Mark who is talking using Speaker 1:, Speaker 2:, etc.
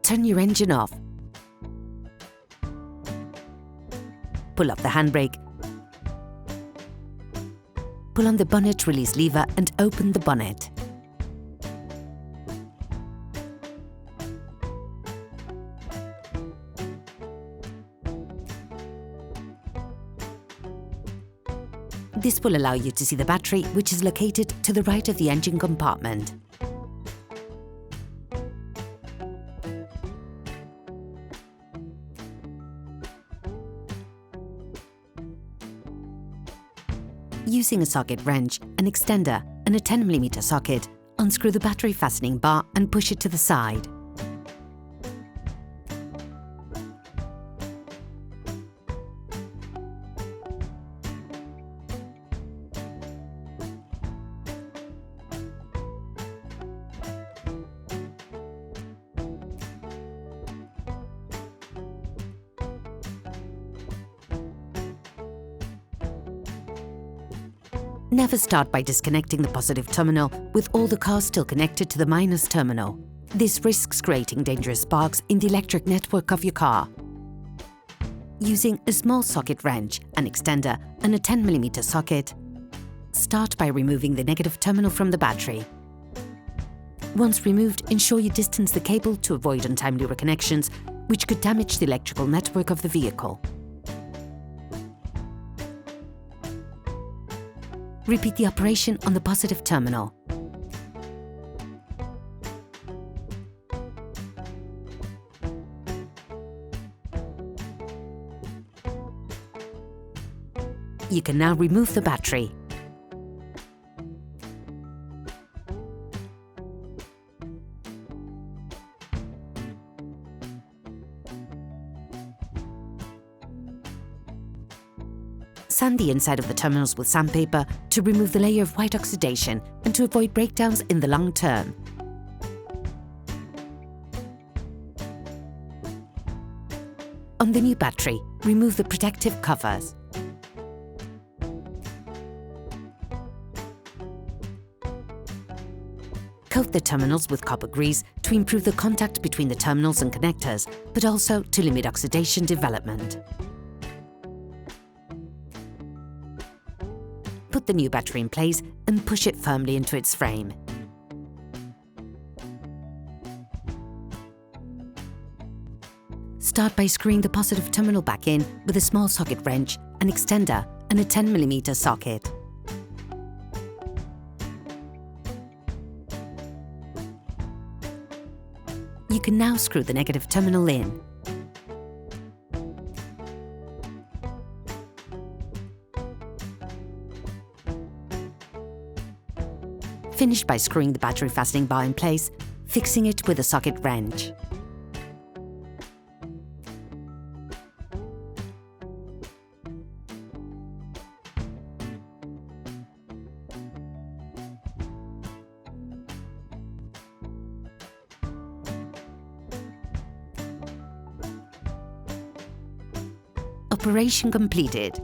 Speaker 1: turn your engine off. Pull off the handbrake. Pull on the bonnet release lever and open the bonnet. This will allow you to see the battery, which is located to the right of the engine compartment. Using a socket wrench, an extender and a 10mm socket, unscrew the battery fastening bar and push it to the side. Never start by disconnecting the positive terminal with all the cars still connected to the minus terminal. This risks creating dangerous sparks in the electric network of your car. Using a small socket wrench, an extender and a 10mm socket, start by removing the negative terminal from the battery. Once removed, ensure you distance the cable to avoid untimely reconnections, which could damage the electrical network of the vehicle. Repeat the operation on the positive terminal. You can now remove the battery. Sand the inside of the terminals with sandpaper to remove the layer of white oxidation and to avoid breakdowns in the long term. On the new battery, remove the protective covers. Coat the terminals with copper grease to improve the contact between the terminals and connectors, but also to limit oxidation development. Put the new battery in place and push it firmly into its frame. Start by screwing the positive terminal back in with a small socket wrench, an extender and a 10mm socket. You can now screw the negative terminal in. Finish by screwing the battery fastening bar in place, fixing it with a socket wrench. Operation completed.